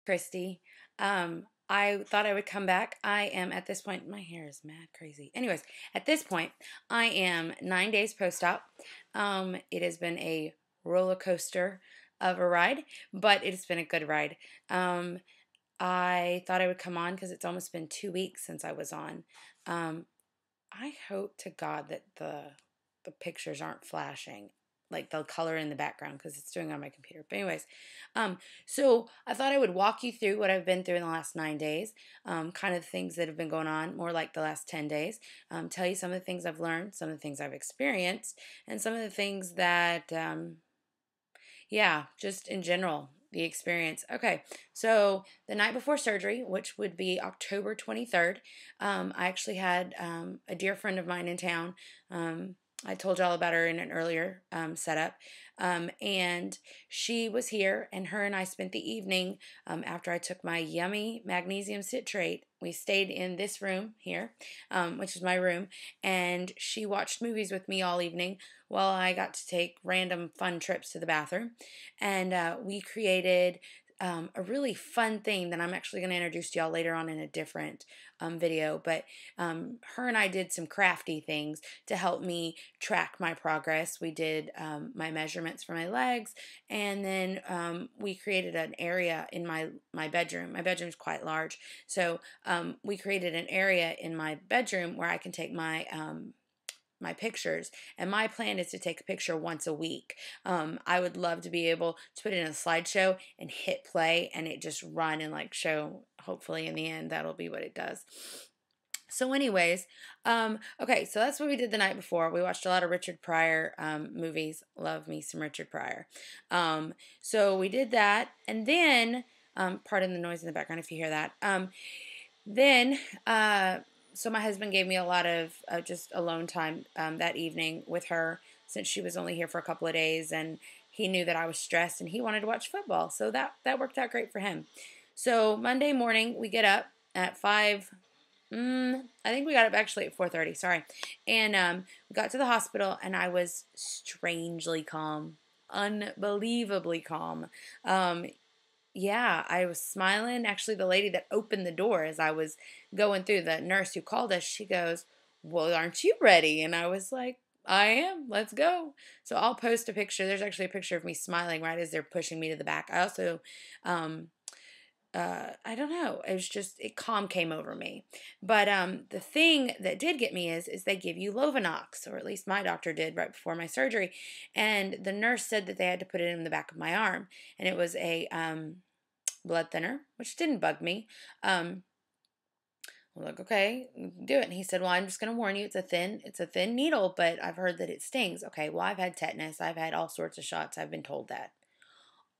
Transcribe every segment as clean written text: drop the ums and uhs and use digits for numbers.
Christy. I thought I would come back. I am at this point, my hair is mad crazy. Anyways, at this point, I am 9 days post op. It has been a roller coaster of a ride, but it's been a good ride. I thought I would come on because it's almost been 2 weeks since I was on. I hope to God that the pictures aren't flashing, like the color in the background, because it's doing it on my computer. But anyways, so I thought I would walk you through what I've been through in the last 9 days, kind of things that have been going on, more like the last 10 days. Tell you some of the things I've learned, some of the things I've experienced, and some of the things that, yeah, just in general, the experience. Okay, so the night before surgery, which would be October 23rd, I actually had a dear friend of mine in town. I told y'all about her in an earlier setup. And she was here, and her and I spent the evening after I took my yummy magnesium citrate. We stayed in this room here, which is my room, and she watched movies with me all evening while I got to take random fun trips to the bathroom. And we created a really fun thing that I'm actually going to introduce to y'all later on in a different video. But her and I did some crafty things to help me track my progress. We did my measurements for my legs, and then we created an area in my bedroom. My bedroom's quite large, so we created an area in my bedroom where I can take my pictures, and my plan is to take a picture once a week. I would love to be able to put it in a slideshow and hit play and it just run and like show. Hopefully in the end that'll be what it does. So anyways, okay, so that's what we did the night before. We watched a lot of Richard Pryor movies. Love me some Richard Pryor. So we did that, and then pardon the noise in the background if you hear that. Then so my husband gave me a lot of just alone time that evening with her, since she was only here for a couple of days, and he knew that I was stressed and he wanted to watch football. So that worked out great for him. So Monday morning we get up at 5. I think we got up actually at 4:30. Sorry, and we got to the hospital, and I was strangely calm, unbelievably calm. Yeah, I was smiling. Actually, the lady that opened the door as I was going through, the nurse who called us, she goes, "Well, aren't you ready?" And I was like, "I am. Let's go." So I'll post a picture. There's actually a picture of me smiling right as they're pushing me to the back. I also, I don't know. It was just calm came over me. But the thing that did get me is they give you Lovenox, or at least my doctor did right before my surgery, and the nurse said that they had to put it in the back of my arm, and it was a blood thinner, which didn't bug me. I'm like, okay, do it. And he said, well, I'm just going to warn you, it's a thin needle, but I've heard that it stings. Okay, well, I've had tetanus, I've had all sorts of shots. I've been told that.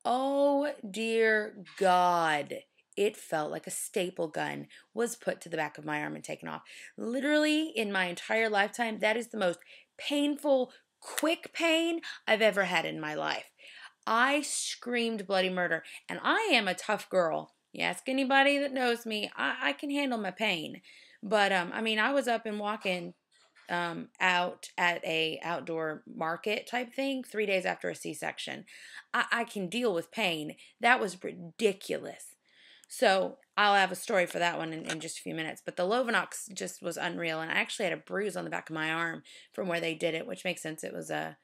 Oh dear God. It felt like a staple gun was put to the back of my arm and taken off. Literally, in my entire lifetime, that is the most painful, quick pain I've ever had in my life. I screamed bloody murder, and I am a tough girl. You ask anybody that knows me, I can handle my pain. But I mean, I was up and walking out at a outdoor market type thing 3 days after a C-section. I can deal with pain. That was ridiculous. So I'll have a story for that one in just a few minutes. But the Lovenox just was unreal, and I actually had a bruise on the back of my arm from where they did it, which makes sense. It was a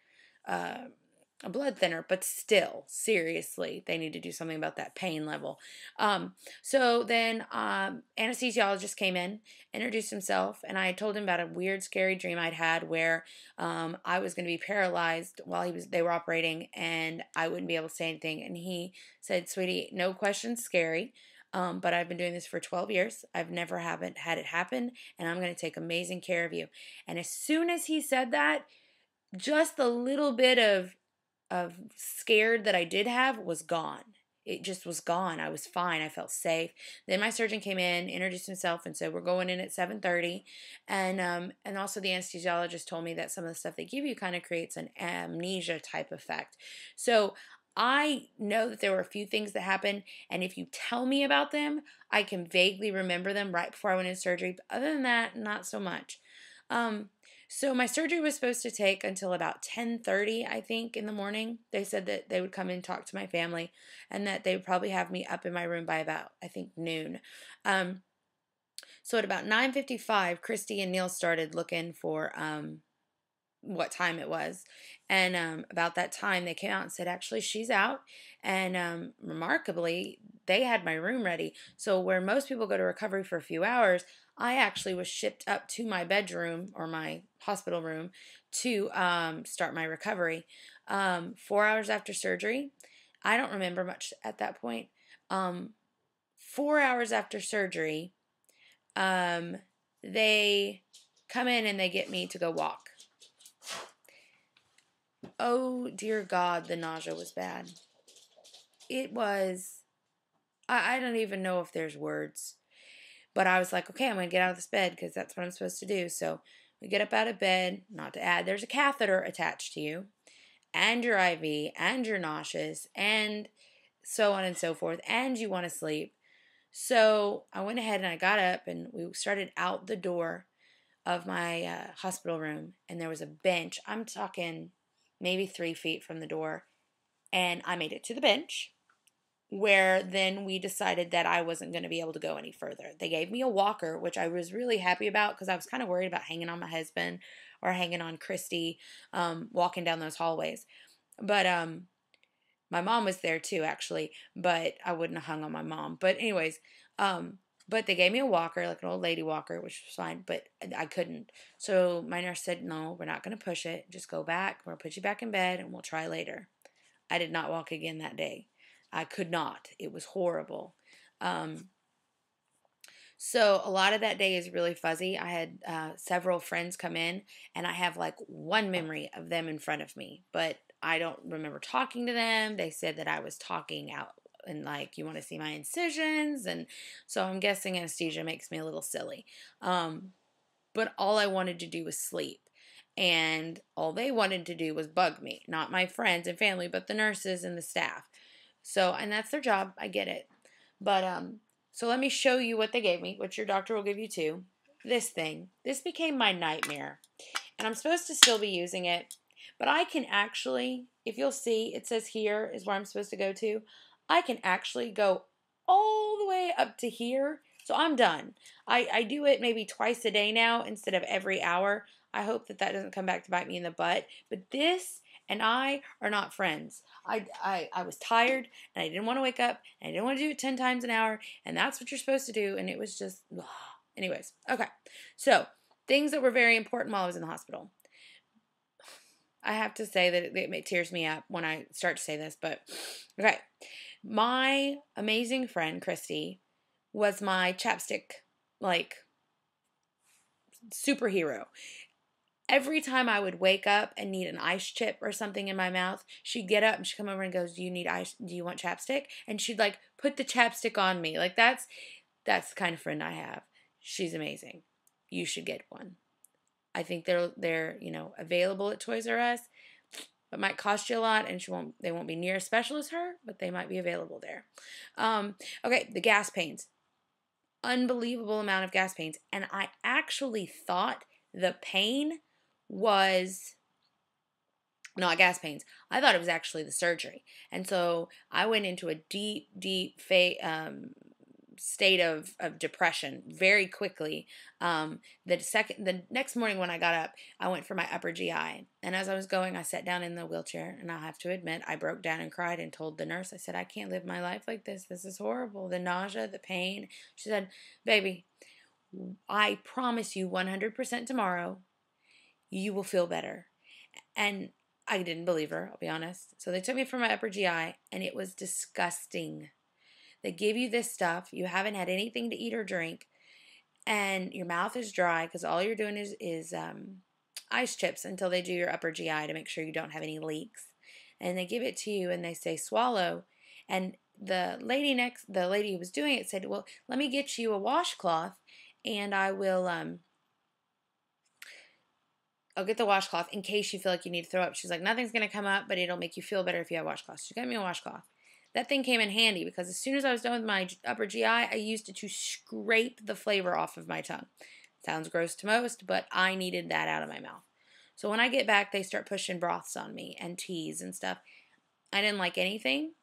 blood thinner, but still, seriously, they need to do something about that pain level. So then anesthesiologist came in, introduced himself, and I told him about a weird, scary dream I'd had where I was going to be paralyzed while they were operating, and I wouldn't be able to say anything. And he said, "Sweetie, no questions scary." But I've been doing this for 12 years. I've never haven't had it happen, and I'm going to take amazing care of you. And as soon as he said that, just the little bit of scared that I did have was gone. It just was gone. I was fine. I felt safe. Then my surgeon came in, introduced himself, and said we're going in at 7:30. And also the anesthesiologist told me that some of the stuff they give you kind of creates an amnesia type effect. So I know that there were a few things that happened, and if you tell me about them, I can vaguely remember them right before I went in surgery. But other than that, not so much. So my surgery was supposed to take until about 10:30, I think, in the morning. They said that they would come and talk to my family and that they would probably have me up in my room by about, I think, noon. Um, so at about 9:55, Christy and Neil started looking for what time it was. And about that time, they came out and said, actually, she's out. And remarkably, they had my room ready. So, where most people go to recovery for a few hours, I actually was shipped up to my bedroom or my hospital room to start my recovery. 4 hours after surgery, I don't remember much at that point. 4 hours after surgery, um, they come in and they get me to go walk. Oh, dear God, the nausea was bad. It was, I don't even know if there's words. But I was like, okay, I'm going to get out of this bed because that's what I'm supposed to do. So we get up out of bed, not to add, there's a catheter attached to you, and your IV, and you're nauseous, and so on and so forth, and you want to sleep. So I went ahead and I got up and we started out the door of my hospital room, and there was a bench. I'm talking maybe 3 feet from the door, and I made it to the bench where then we decided that I wasn't going to be able to go any further. They gave me a walker, which I was really happy about because I was kind of worried about hanging on my husband or hanging on Christy walking down those hallways. But my mom was there too, actually, but I wouldn't have hung on my mom. But anyways, but they gave me a walker, like an old lady walker, which was fine, but I couldn't. So my nurse said, no, we're not going to push it. Just go back. We'll put you back in bed and we'll try later. I did not walk again that day. I could not. It was horrible. So a lot of that day is really fuzzy. I had several friends come in, and I have like one memory of them in front of me, but I don't remember talking to them. They said that I was talking out and like, you want to see my incisions? And so I'm guessing anesthesia makes me a little silly. But all I wanted to do was sleep. And all they wanted to do was bug me, not my friends and family, but the nurses and the staff. So, and that's their job. I get it. But, so let me show you what they gave me, which your doctor will give you too. This thing. This became my nightmare. And I'm supposed to still be using it. But I can actually, if you'll see, it says here is where I'm supposed to go to. I can actually go all the way up to here. So I'm done. I do it maybe twice a day now instead of every hour. I hope that that doesn't come back to bite me in the butt. But this and I are not friends. I was tired and I didn't want to wake up and I didn't want to do it 10 times an hour. And that's what you're supposed to do. And it was just, ugh. Anyways, okay. So things that were very important while I was in the hospital. I have to say that it tears me up when I start to say this, but okay. My amazing friend, Christy, was my chapstick, like, superhero. Every time I would wake up and need an ice chip or something in my mouth, she'd get up and she'd come over and goes, "Do you need ice? Do you want chapstick?" And she'd like put the chapstick on me. Like that's the kind of friend I have. She's amazing. You should get one. I think they're available at Toys R Us. It might cost you a lot, and they won't be near as special as her, but they might be available there. Okay, the gas pains. Unbelievable amount of gas pains. And I actually thought the pain was not gas pains. I thought it was actually the surgery. And so I went into a deep, deep state of depression very quickly. The next morning when I got up, I went for my upper GI. And as I was going, I sat down in the wheelchair, and I'll have to admit, I broke down and cried and told the nurse, I said, I can't live my life like this. This is horrible. The nausea, the pain. She said, baby, I promise you 100% tomorrow, you will feel better. And I didn't believe her, I'll be honest. So they took me for my upper GI, and it was disgusting. They give you this stuff. You haven't had anything to eat or drink, and your mouth is dry because all you're doing is ice chips until they do your upper GI to make sure you don't have any leaks. And they give it to you, and they say swallow. And the lady who was doing it said, "Well, let me get you a washcloth, and I'll get the washcloth in case you feel like you need to throw up." She's like, "Nothing's gonna come up, but it'll make you feel better if you have washcloth." She got me a washcloth. That thing came in handy because as soon as I was done with my upper GI, I used it to scrape the flavor off of my tongue. Sounds gross to most, but I needed that out of my mouth. So when I get back, they start pushing broths on me and teas and stuff. I didn't like anything.